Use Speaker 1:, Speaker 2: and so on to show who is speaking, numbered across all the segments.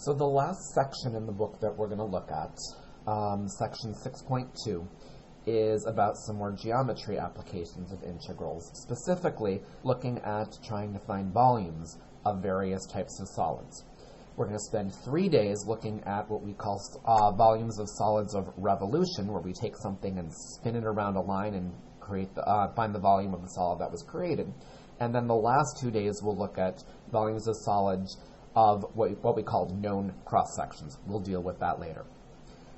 Speaker 1: So the last section in the book that we're going to look at, section 6.2, is about some more geometry applications of integrals, specifically looking at trying to find volumes of various types of solids. We're going to spend 3 days looking at what we call volumes of solids of revolution, where we take something and spin it around a line and find the volume of the solid that was created. And then the last 2 days we'll look at volumes of solids of what we call known cross-sections. We'll deal with that later.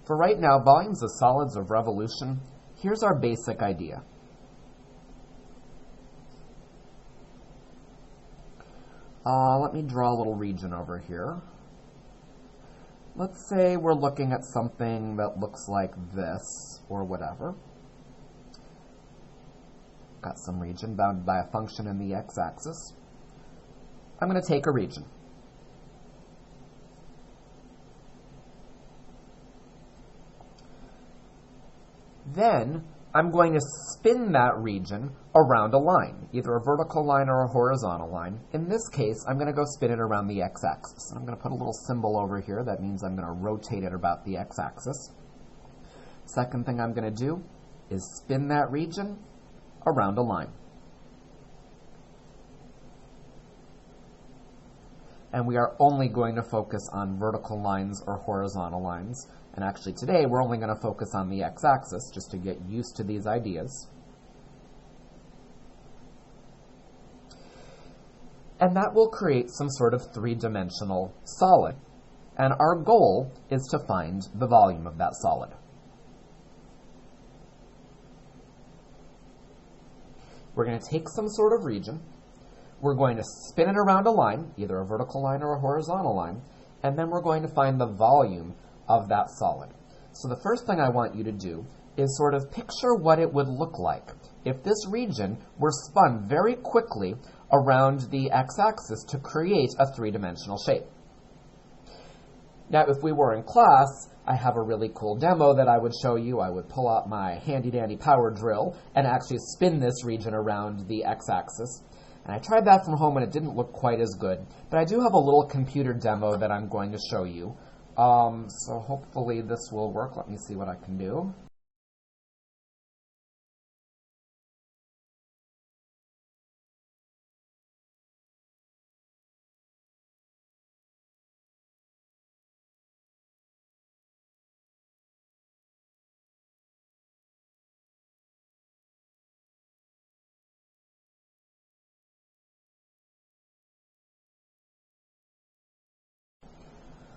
Speaker 1: For right now, volumes of solids of revolution, here's our basic idea. Let me draw a little region over here. Let's say we're looking at something that looks like this, or whatever. Got some region bounded by a function in the x-axis. I'm going to take a region. Then I'm going to spin that region around a line, either a vertical line or a horizontal line. In this case, I'm going to go spin it around the x-axis. I'm going to put a little symbol over here. That means I'm going to rotate it about the x-axis. Second thing I'm going to do is spin that region around a line. And we are only going to focus on vertical lines or horizontal lines. And actually today we're only going to focus on the x-axis just to get used to these ideas. And that will create some sort of three-dimensional solid. And our goal is to find the volume of that solid. We're going to take some sort of region. We're going to spin it around a line, either a vertical line or a horizontal line, and then we're going to find the volume of that solid. So the first thing I want you to do is sort of picture what it would look like if this region were spun very quickly around the x-axis to create a three-dimensional shape. Now, if we were in class, I have a really cool demo that I would show you. I would pull out my handy-dandy power drill and actually spin this region around the x-axis. And I tried that from home and it didn't look quite as good. But I do have a little computer demo that I'm going to show you. So hopefully this will work. Let me see what I can do.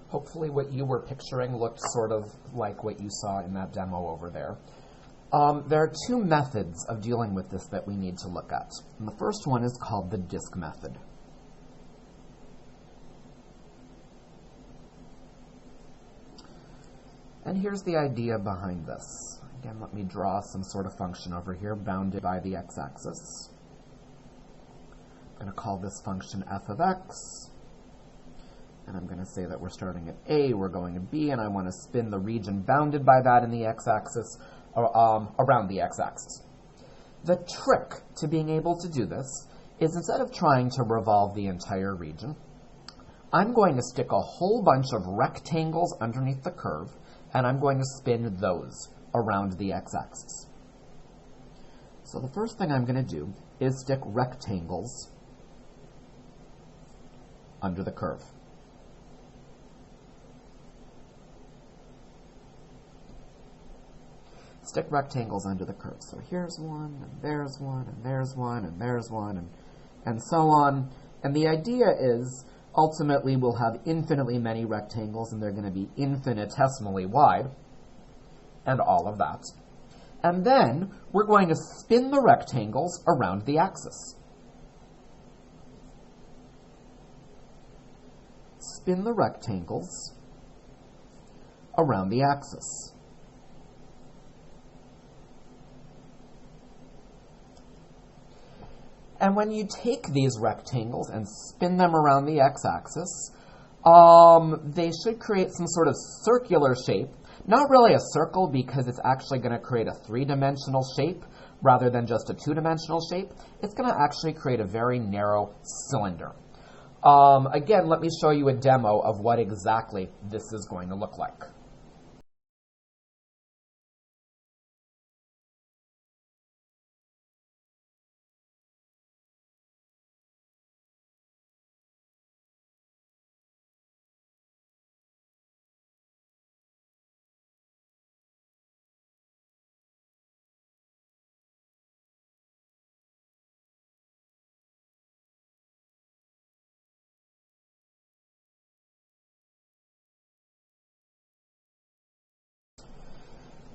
Speaker 1: Hopefully what you were picturing looked sort of like what you saw in that demo over there. There are two methods of dealing with this that we need to look at. And the first one is called the disk method. And here's the idea behind this. Again, let me draw some sort of function over here bounded by the x-axis. I'm going to call this function f of x. And I'm going to say that we're starting at A, we're going to B, and I want to spin the region bounded by that in the x-axis around the x-axis. The trick to being able to do this is instead of trying to revolve the entire region, I'm going to stick a whole bunch of rectangles underneath the curve, and I'm going to spin those around the x-axis. So the first thing I'm going to do is stick rectangles under the curve. Stick rectangles under the curve. So here's one, and there's one, and there's one, and there's one, and so on. And the idea is, ultimately, we'll have infinitely many rectangles, and they're going to be infinitesimally wide, and all of that. And then, we're going to spin the rectangles around the axis. Spin the rectangles around the axis. And when you take these rectangles and spin them around the x-axis, they should create some sort of circular shape. Not really a circle because it's actually going to create a three-dimensional shape rather than just a two-dimensional shape. It's going to actually create a very narrow cylinder. Again, let me show you a demo of what exactly this is going to look like.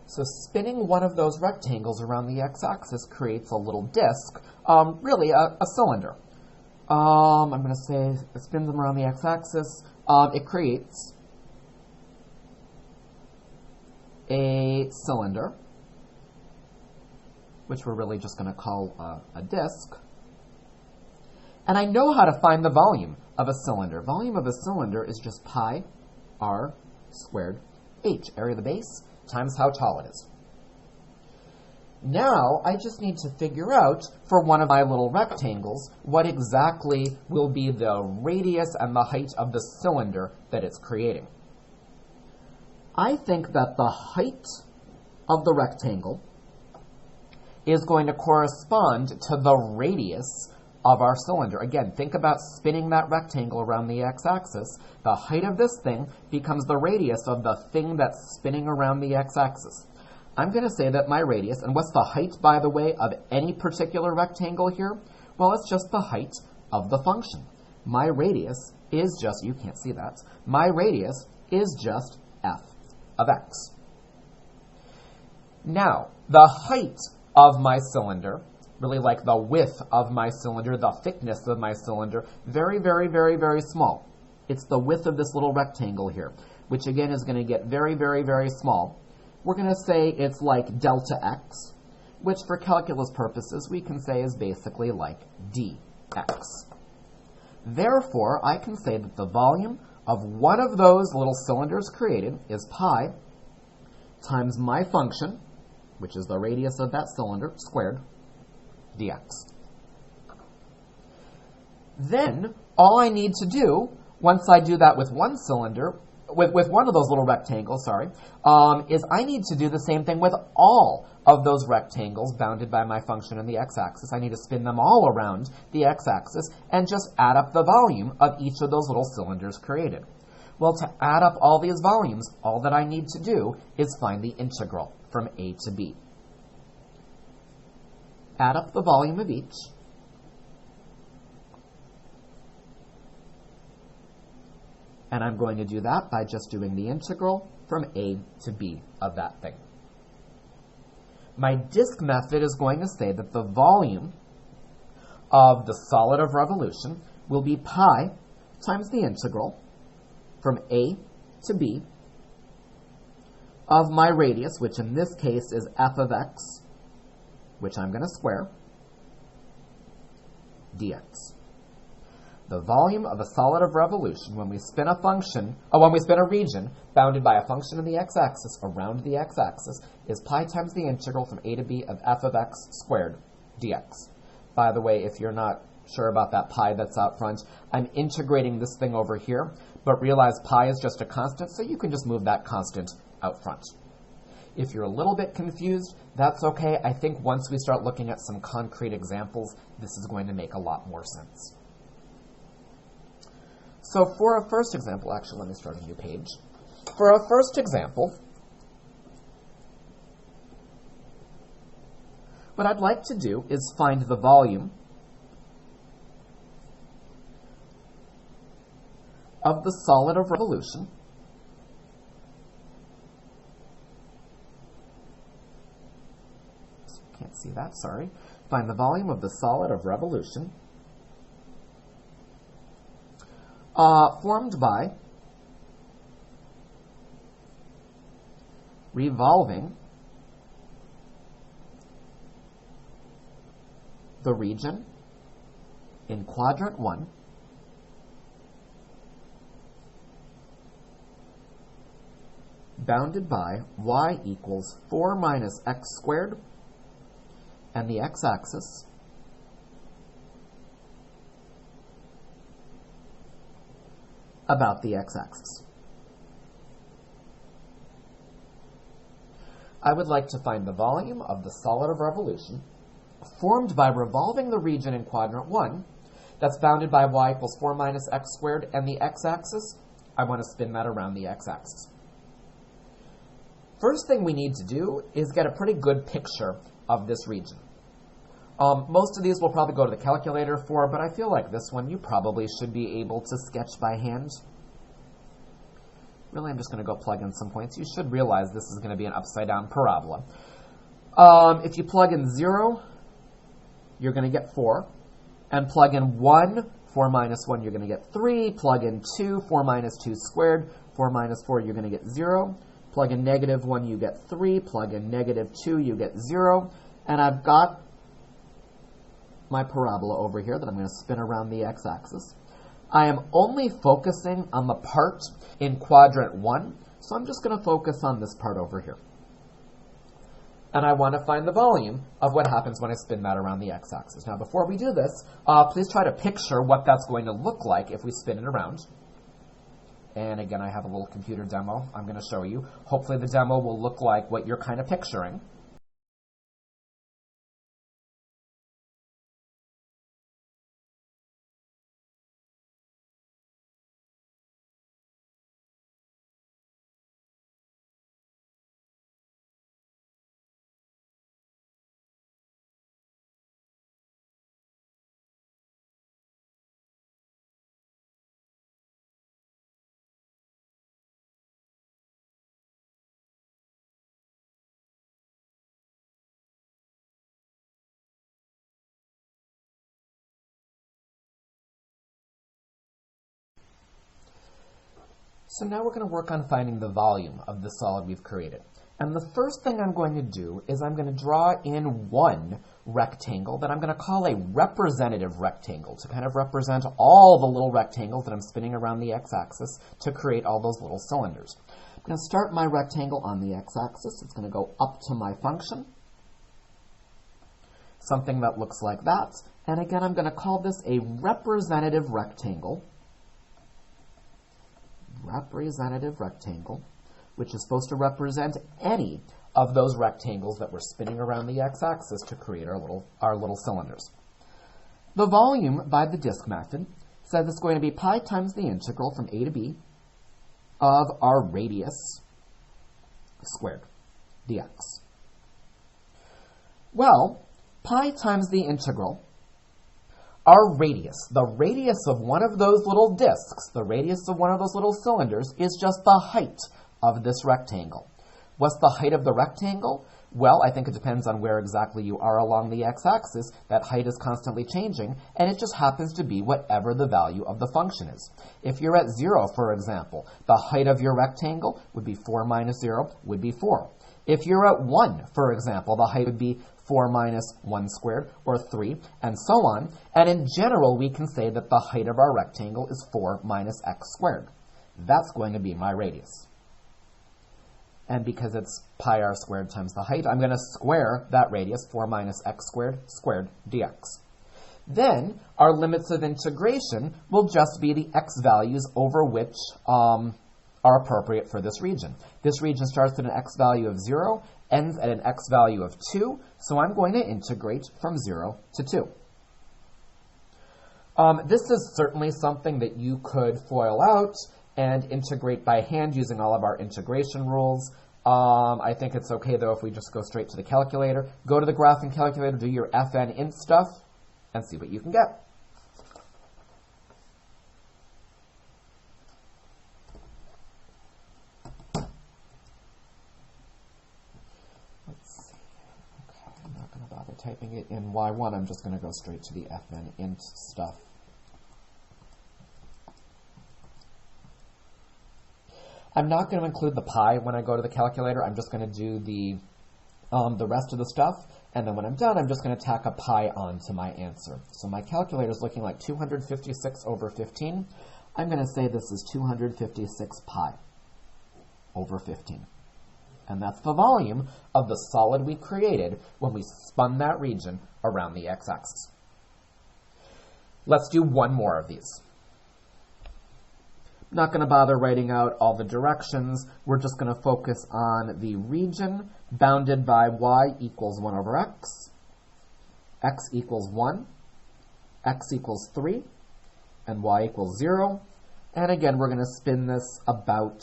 Speaker 1: So spinning one of those rectangles around the x-axis creates a little disk, really a cylinder. I'm going to say it spins them around the x-axis. It creates a cylinder, which we're really just going to call a disk. And I know how to find the volume of a cylinder. Volume of a cylinder is just pi r squared h, area of the base, times how tall it is. Now, I just need to figure out, for one of my little rectangles, what exactly will be the radius and the height of the cylinder that it's creating. I think that the height of the rectangle is going to correspond to the radius of our cylinder. Again, think about spinning that rectangle around the x-axis. The height of this thing becomes the radius of the thing that's spinning around the x-axis. I'm going to say that my radius, and what's the height, by the way, of any particular rectangle here? Well, it's just the height of the function. My radius is just, you can't see that, my radius is just f of x. Now, the height of my cylinder, really like the width of my cylinder, the thickness of my cylinder, very, very, very, very small. It's the width of this little rectangle here, which again is going to get very, very, very small. We're going to say it's like delta x, which for calculus purposes we can say is basically like dx. Therefore, I can say that the volume of one of those little cylinders created is pi times my function, which is the radius of that cylinder, squared, dx. Then, all I need to do, once I do that with one cylinder, with one of those little rectangles, is I need to do the same thing with all of those rectangles bounded by my function in the x-axis. I need to spin them all around the x-axis and just add up the volume of each of those little cylinders created. Well, to add up all these volumes, all that I need to do is find the integral from a to b. Add up the volume of each. And I'm going to do that by just doing the integral from a to b of that thing. My disk method is going to say that the volume of the solid of revolution will be pi times the integral from a to b of my radius, which in this case is f of x, which I'm going to square, dx. The volume of a solid of revolution when we spin a region bounded by a function in the x-axis around the x-axis is pi times the integral from a to b of f of x squared dx. By the way, if you're not sure about that pi that's out front, I'm integrating this thing over here, but realize pi is just a constant, so you can just move that constant out front. If you're a little bit confused, that's okay. I think once we start looking at some concrete examples, this is going to make a lot more sense. So for a first example, actually, let me start a new page. For a first example, what I'd like to do is find the volume of the solid of revolution can't see that, sorry. Find the volume of the solid of revolution formed by revolving the region in quadrant 1 bounded by y equals 4 minus x squared and the x-axis about the x-axis. I would like to find the volume of the solid of revolution formed by revolving the region in quadrant 1 that's bounded by y equals 4 minus x squared and the x-axis. I want to spin that around the x-axis. First thing we need to do is get a pretty good picture of this region. Most of these we'll probably go to the calculator for, but I feel like this one you probably should be able to sketch by hand. Really, I'm just going to go plug in some points. You should realize this is going to be an upside-down parabola. If you plug in 0, you're going to get 4. And plug in 1, 4 minus 1, you're going to get 3. Plug in 2, 4 minus 2 squared. 4 minus 4, you're going to get 0. Plug in negative 1, you get 3. Plug in negative 2, you get 0. And I've got my parabola over here that I'm going to spin around the x-axis. I am only focusing on the part in quadrant 1, so I'm just going to focus on this part over here. And I want to find the volume of what happens when I spin that around the x-axis. Now, before we do this, please try to picture what that's going to look like if we spin it around. And again, I have a little computer demo I'm going to show you. Hopefully the demo will look like what you're kind of picturing. So now we're going to work on finding the volume of the solid we've created. And the first thing I'm going to do is I'm going to draw in one rectangle that I'm going to call a representative rectangle to kind of represent all the little rectangles that I'm spinning around the x-axis to create all those little cylinders. I'm going to start my rectangle on the x-axis. It's going to go up to my function, something that looks like that. And again, I'm going to call this a representative rectangle. Representative rectangle, which is supposed to represent any of those rectangles that we're spinning around the x-axis to create our little cylinders. The volume by the disk method says it's going to be pi times the integral from a to b of our radius squared dx. Well, pi times the integral, our radius, the radius of one of those little disks, the radius of one of those little cylinders, is just the height of this rectangle. What's the height of the rectangle? Well, I think it depends on where exactly you are along the x-axis. That height is constantly changing, and it just happens to be whatever the value of the function is. If you're at 0, for example, the height of your rectangle would be 4 minus 0, would be 4. If you're at 1, for example, the height would be 4 minus 1 squared, or 3, and so on. And in general, we can say that the height of our rectangle is 4 minus x squared. That's going to be my radius. And because it's pi r squared times the height, I'm going to square that radius, 4 minus x squared, squared dx. Then, our limits of integration will just be the x values over which are appropriate for this region. This region starts at an x value of 0, ends at an x value of 2, so I'm going to integrate from 0 to 2. This is certainly something that you could FOIL out and integrate by hand using all of our integration rules. I think it's okay, though, if we just go straight to the calculator. Go to the graphing calculator, do your FN int stuff, and see what you can get. Typing it in Y1, I'm just going to go straight to the FN int stuff. I'm not going to include the pi when I go to the calculator. I'm just going to do the rest of the stuff, and then when I'm done, I'm just going to tack a pi onto my answer. So my calculator is looking like 256 over 15. I'm going to say this is 256 pi over 15. And that's the volume of the solid we created when we spun that region around the x-axis. Let's do one more of these. Not going to bother writing out all the directions. We're just going to focus on the region bounded by y equals 1 over x equals 1, x equals 3, and y equals 0. And again, we're going to spin this about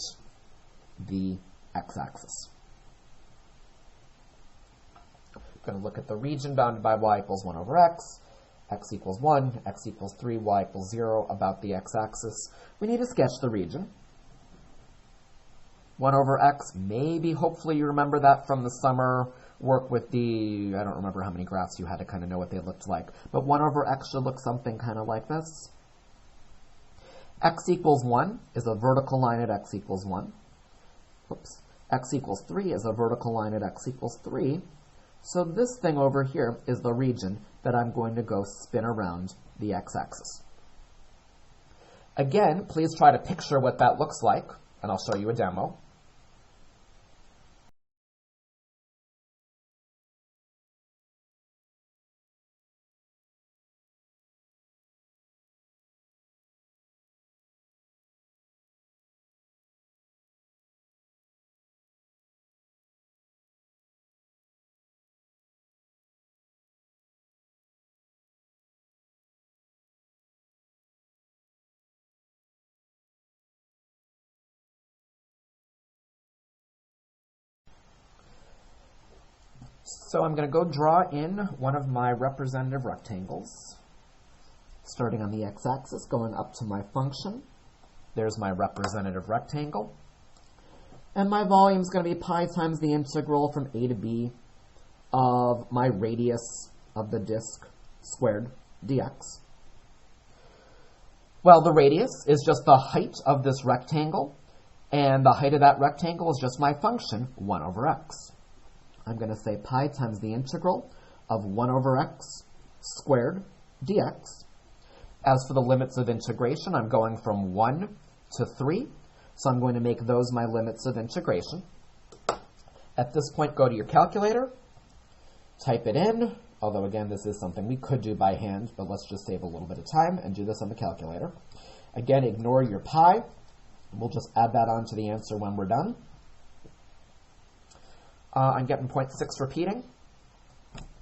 Speaker 1: the x-axis. We're going to look at the region bounded by y equals 1 over x equals 1, x equals 3, y equals 0, about the x-axis. We need to sketch the region. 1 over x, maybe, hopefully you remember that from the summer work with the, I don't remember how many graphs you had to kind of know what they looked like, but 1 over x should look something kind of like this. X equals 1 is a vertical line at x equals 1. Whoops. X equals 3 is a vertical line at x equals 3. So this thing over here is the region that I'm going to go spin around the x-axis. Again, please try to picture what that looks like, and I'll show you a demo. So I'm going to go draw in one of my representative rectangles, starting on the x-axis, going up to my function. There's my representative rectangle. And my volume is going to be pi times the integral from a to b of my radius of the disk squared dx. Well, the radius is just the height of this rectangle, and the height of that rectangle is just my function, 1 over x. I'm going to say pi times the integral of 1 over x squared dx. As for the limits of integration, I'm going from 1 to 3, so I'm going to make those my limits of integration. At this point, go to your calculator, type it in, although again, this is something we could do by hand, but let's just save a little bit of time and do this on the calculator. Again, ignore your pi. We'll just add that on to the answer when we're done. I'm getting 0.6 repeating,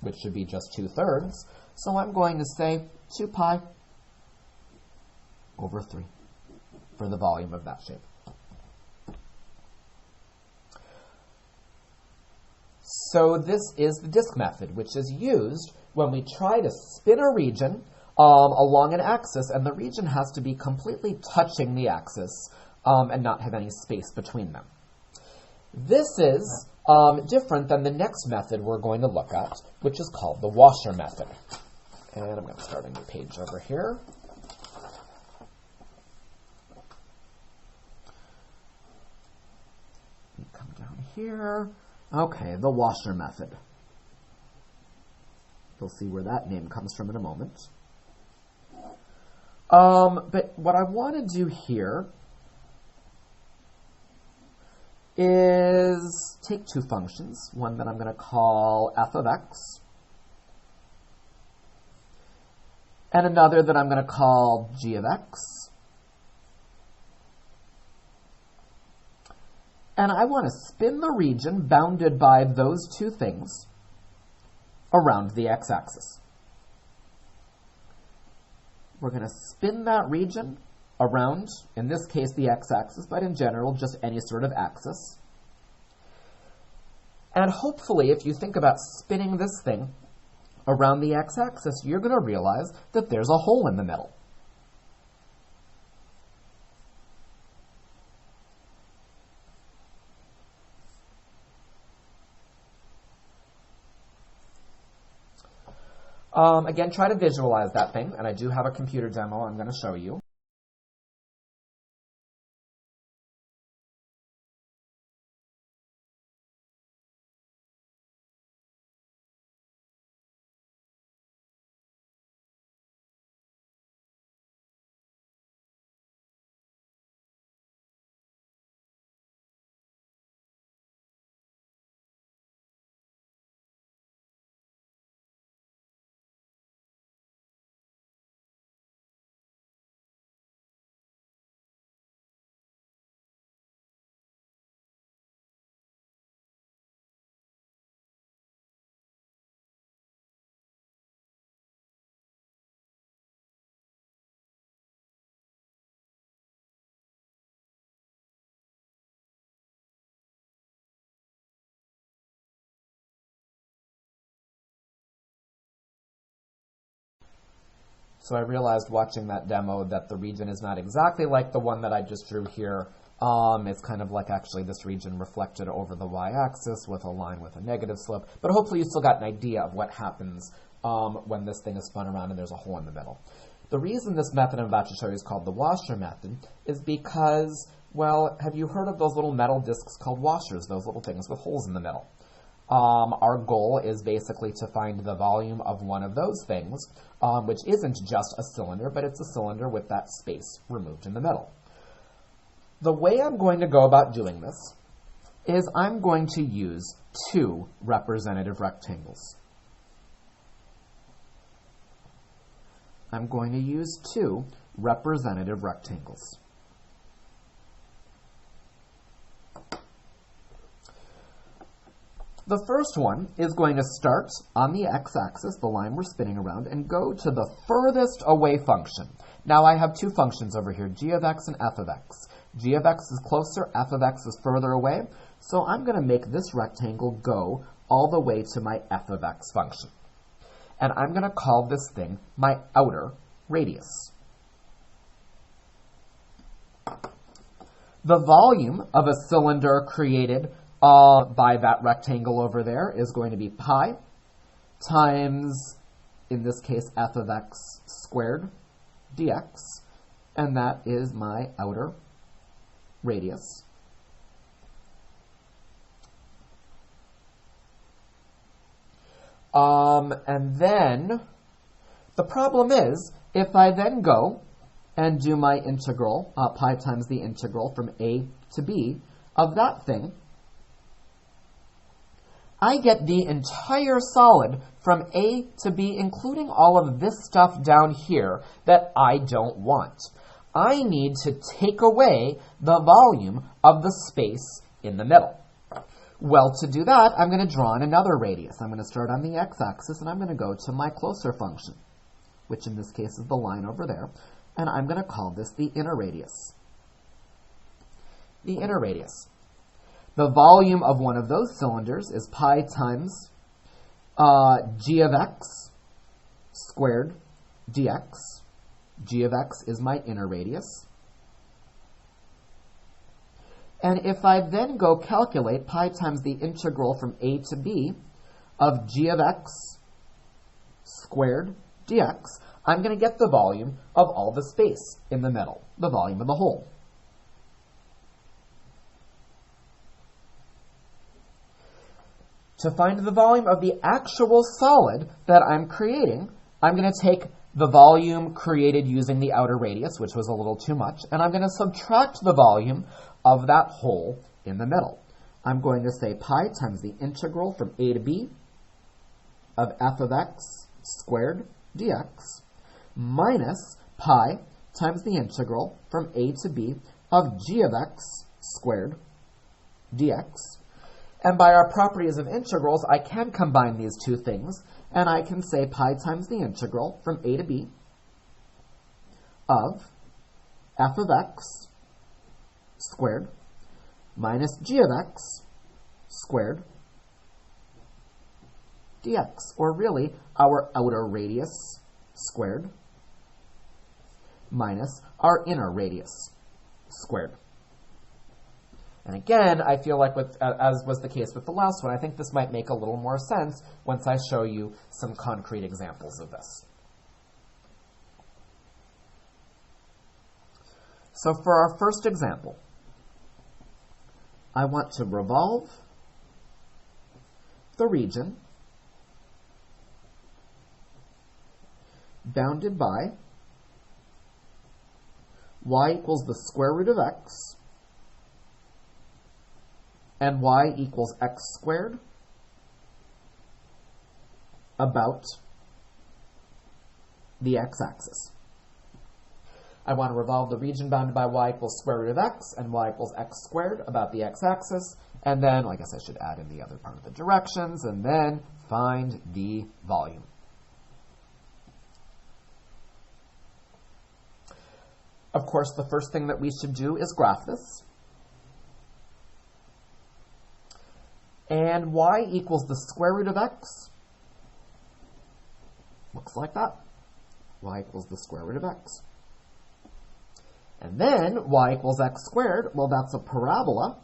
Speaker 1: which should be just 2/3. So I'm going to say 2 pi over 3 for the volume of that shape. So this is the disk method, which is used when we try to spin a region along an axis, and the region has to be completely touching the axis and not have any space between them. This is different than the next method we're going to look at, which is called the washer method. And I'm going to start a new page over here. Come down here. Okay, the washer method. You'll see where that name comes from in a moment. But what I want to do here is take two functions, one that I'm going to call f of x, and another that I'm going to call g of x. And I want to spin the region bounded by those two things around the x-axis. We're going to spin that region around, in this case, the x-axis, but in general, just any sort of axis. And hopefully, if you think about spinning this thing around the x-axis, you're going to realize that there's a hole in the middle. Again, try to visualize that thing, and I do have a computer demo I'm going to show you. So I realized watching that demo that the region is not exactly like the one that I just drew here. It's kind of like actually this region reflected over the y-axis with a line with a negative slope. But hopefully you still got an idea of what happens when this thing is spun around and there's a hole in the middle. The reason this method I'm about to show you is called the washer method is because, well, have you heard of those little metal discs called washers, those little things with holes in the middle? Our goal is basically to find the volume of one of those things, which isn't just a cylinder, but it's a cylinder with that space removed in the middle. The way I'm going to go about doing this is I'm going to use two representative rectangles. I'm going to use two representative rectangles. The first one is going to start on the x-axis, the line we're spinning around, and go to the furthest away function. Now I have two functions over here, g of x and f of x. G of x is closer, f of x is further away, so I'm going to make this rectangle go all the way to my f of x function. And I'm going to call this thing my outer radius. The volume of a cylinder created by that rectangle over there is going to be pi times, in this case, f of x squared dx, and that is my outer radius. And then the problem is, if I then go and do my integral, pi times the integral from a to b of that thing, I get the entire solid from A to B, including all of this stuff down here that I don't want. I need to take away the volume of the space in the middle. Well, to do that, I'm going to draw in another radius. I'm going to start on the x-axis, and I'm going to go to my closer function, which in this case is the line over there, and I'm going to call this the inner radius. The inner radius. The volume of one of those cylinders is pi times g of x squared dx. G of x is my inner radius. And if I then go calculate pi times the integral from a to b of g of x squared dx, I'm going to get the volume of all the space in the middle, the volume of the hole. To find the volume of the actual solid that I'm creating, I'm going to take the volume created using the outer radius, which was a little too much, and I'm going to subtract the volume of that hole in the middle. I'm going to say pi times the integral from a to b of f of x squared dx minus pi times the integral from a to b of g of x squared dx. And by our properties of integrals, I can combine these two things, and I can say pi times the integral from a to b of f of x squared minus g of x squared dx, or really our outer radius squared minus our inner radius squared. And again, I feel like, as was the case with the last one, I think this might make a little more sense once I show you some concrete examples of this. So for our first example, I want to revolve the region bounded by y equals the square root of x and y equals x squared about the x-axis. I want to revolve the region bounded by y equals square root of x and y equals x squared about the x-axis, and then, I guess I should add in the other part of the directions, and then find the volume. Of course, the first thing that we should do is graph this. And y equals the square root of x. Looks like that. y equals the square root of x. And then y equals x squared, well, that's a parabola,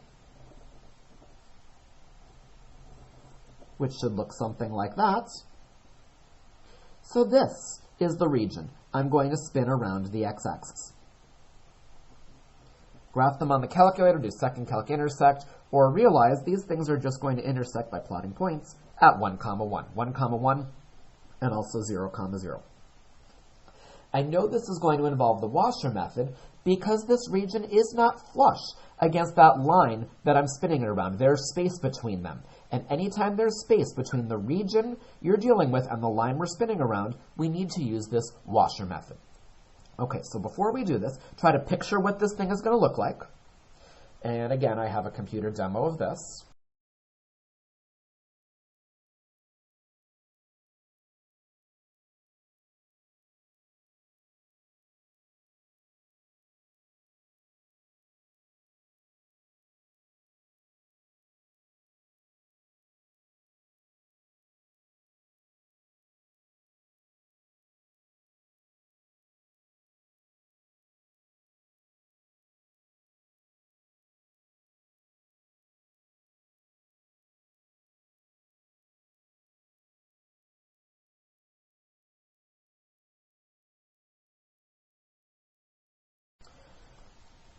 Speaker 1: which should look something like that. So this is the region I'm going to spin around the x-axis. Graph them on the calculator, do second calc intersect, or realize these things are just going to intersect by plotting points at 1, 1, 1, 1, and also 0, 0. I know this is going to involve the washer method because this region is not flush against that line that I'm spinning it around. There's space between them. And anytime there's space between the region you're dealing with and the line we're spinning around, we need to use this washer method. Okay, so before we do this, try to picture what this thing is going to look like. And again, I have a computer demo of this.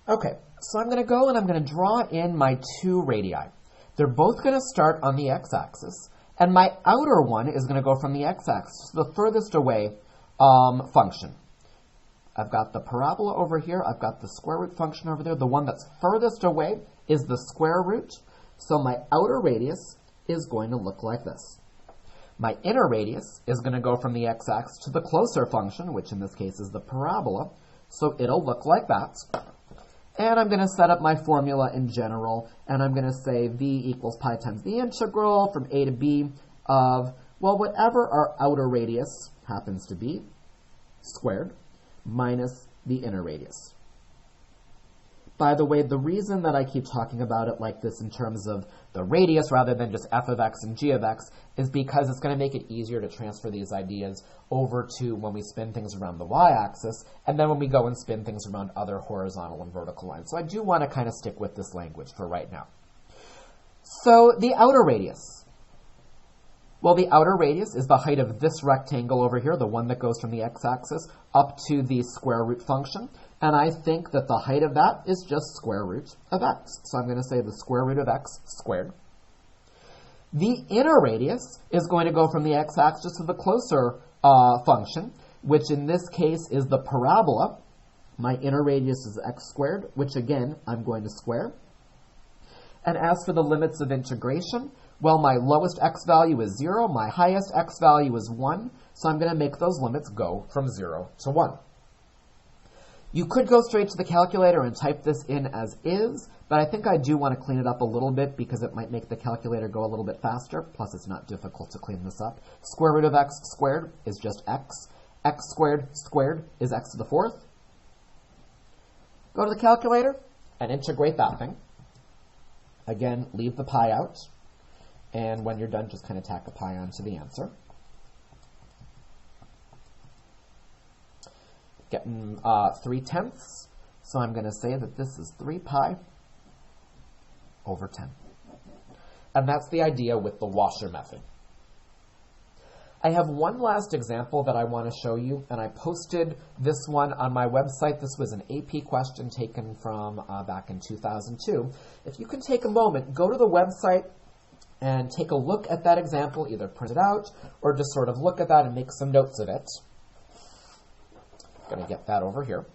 Speaker 1: Okay, so I'm going to go and I'm going to draw in my two radii. They're both going to start on the x-axis, and my outer one is going to go from the x-axis to the furthest away function. I've got the parabola over here, I've got the square root function over there. The one that's furthest away is the square root, so my outer radius is going to look like this. My inner radius is going to go from the x-axis to the closer function, which in this case is the parabola, so it'll look like that. And I'm going to set up my formula in general, and I'm going to say v equals pi times the integral from a to b of, well, whatever our outer radius happens to be, squared, minus the inner radius. By the way, the reason that I keep talking about it like this in terms of the radius rather than just f of x and g of x is because it's going to make it easier to transfer these ideas over to when we spin things around the y-axis, and then when we go and spin things around other horizontal and vertical lines. So I do want to kind of stick with this language for right now. So the outer radius. Well, the outer radius is the height of this rectangle over here, the one that goes from the x-axis up to the square root function. And I think that the height of that is just square root of x. So I'm going to say the square root of x squared. The inner radius is going to go from the x-axis to the closer function, which in this case is the parabola. My inner radius is x squared, which again, I'm going to square. And as for the limits of integration, well, my lowest x value is 0, my highest x value is 1, so I'm going to make those limits go from 0 to 1. You could go straight to the calculator and type this in as is, but I think I do want to clean it up a little bit because it might make the calculator go a little bit faster, plus it's not difficult to clean this up. Square root of x squared is just x. X squared squared is x to the fourth. Go to the calculator and integrate that thing. Again, leave the pi out, and when you're done, just kind of tack a pi onto the answer. Getting 3/10, so I'm going to say that this is 3 pi over 10. And that's the idea with the washer method. I have one last example that I want to show you, and I posted this one on my website. This was an AP question taken from back in 2002. If you can take a moment, go to the website and take a look at that example, either print it out or just sort of look at that and make some notes of it. Going to get that over here.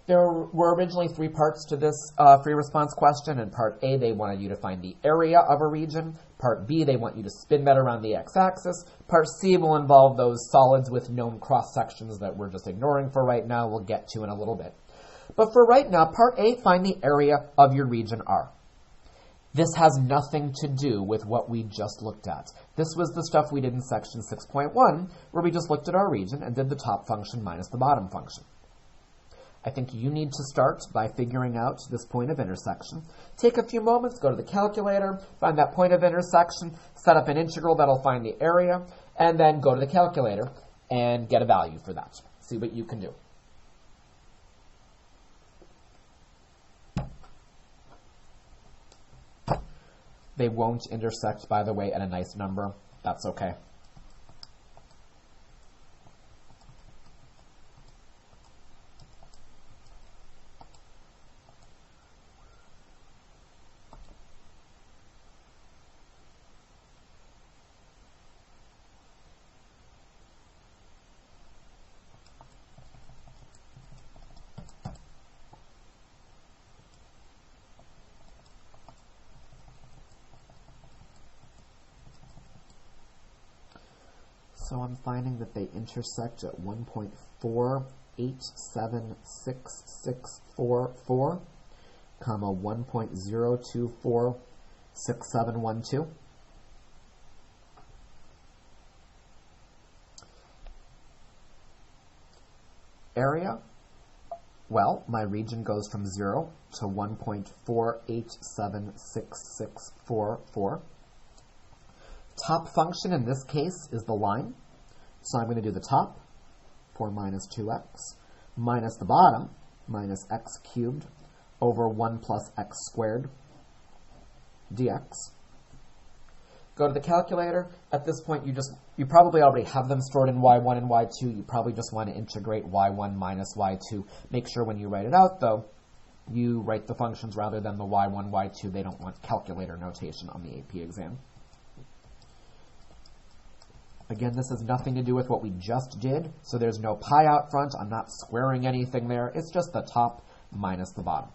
Speaker 1: There were originally 3 parts to this free response question. In part A, they wanted you to find the area of a region. Part B, they want you to spin that around the x-axis. Part C will involve those solids with known cross-sections that we're just ignoring for right now. We'll get to in a little bit. But for right now, part A, find the area of your region R. This has nothing to do with what we just looked at. This was the stuff we did in section 6.1, where we just looked at our region and did the top function minus the bottom function. I think you need to start by figuring out this point of intersection. Take a few moments, go to the calculator, find that point of intersection, set up an integral that'll find the area, and then go to the calculator and get a value for that. See what you can do. They won't intersect, by the way, at a nice number. That's okay. So I'm finding that they intersect at 1.487664, comma 1.0246712. Area, well, my region goes from 0 to 1.487664. Top function in this case is the line. So I'm going to do the top, 4 minus 2x, minus the bottom, minus x cubed, over 1 plus x squared dx. Go to the calculator. At this point, you probably already have them stored in y1 and y2. You probably just want to integrate y1 minus y2. Make sure when you write it out, though, you write the functions rather than the y1, y2. They don't want calculator notation on the AP exam. Again, this has nothing to do with what we just did, so there's no pi out front. I'm not squaring anything there. It's just the top minus the bottom.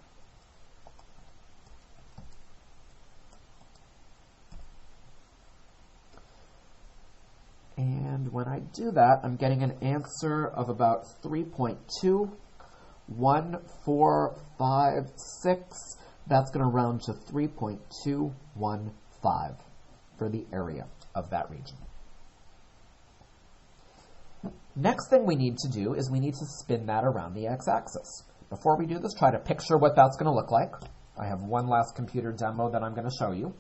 Speaker 1: And when I do that, I'm getting an answer of about 3.21456. That's going to round to 3.215 for the area of that region. Next thing we need to do is we need to spin that around the x-axis. Before we do this, try to picture what that's going to look like. I have one last computer demo that I'm going to show you.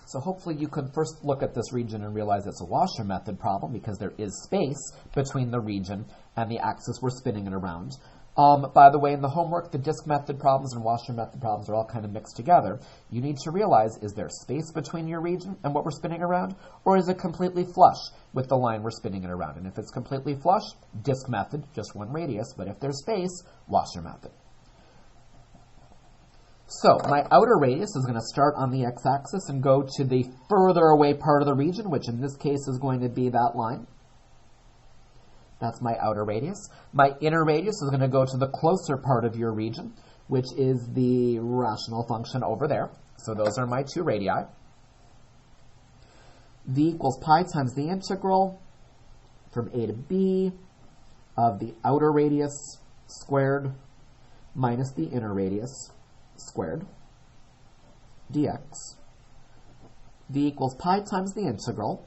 Speaker 1: So hopefully you could first look at this region and realize it's a Washer method problem because there is space between the region and the axis we're spinning it around. By the way, in the homework, the disk method problems and Washer method problems are all kind of mixed together. You need to realize, is there space between your region and what we're spinning around, or is it completely flush with the line we're spinning it around? And if it's completely flush, disk method, just one radius, but if there's space, Washer method. So my outer radius is going to start on the x-axis and go to the further away part of the region, which in this case is going to be that line. That's my outer radius. My inner radius is going to go to the closer part of your region, which is the rational function over there. So those are my two radii. V equals pi times the integral from a to b of the outer radius squared minus the inner radius squared dx. V equals pi times the integral.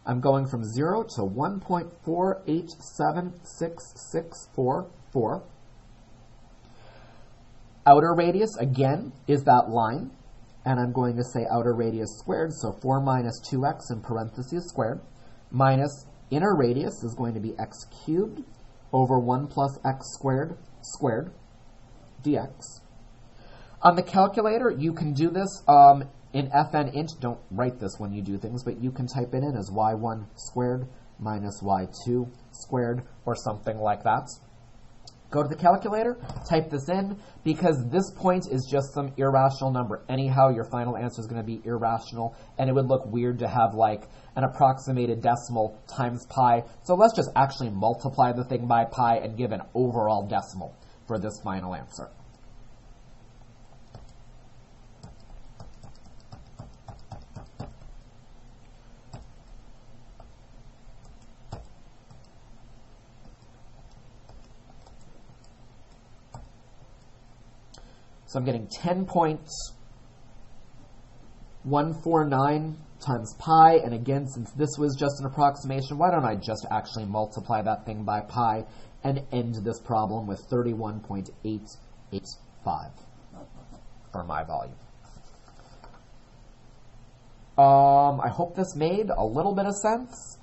Speaker 1: I'm going from 0 to 1.487664. Outer radius, again, is that line. And I'm going to say outer radius squared, so 4 minus 2x in parentheses squared, minus inner radius is going to be x cubed over 1 plus x squared squared dx. On the calculator, you can do this in fn int. Don't write this when you do things, but you can type it in as y1 squared minus y2 squared or something like that. Go to the calculator, type this in, because this point is just some irrational number. Anyhow, your final answer is going to be irrational, and it would look weird to have like an approximated decimal times pi. So let's just actually multiply the thing by pi and give an overall decimal for this final answer. So I'm getting 10.149 times pi, and again, since this was just an approximation, why don't I just actually multiply that thing by pi and end this problem with 31.885 for my volume. I hope this made a little bit of sense.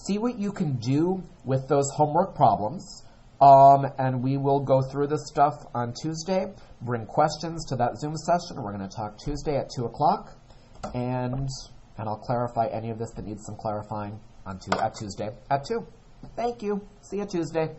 Speaker 1: See what you can do with those homework problems. And we will go through this stuff on Tuesday. Bring questions to that Zoom session. We're going to talk Tuesday at 2 o'clock. And I'll clarify any of this that needs some clarifying at Tuesday at 2. Thank you. See you Tuesday.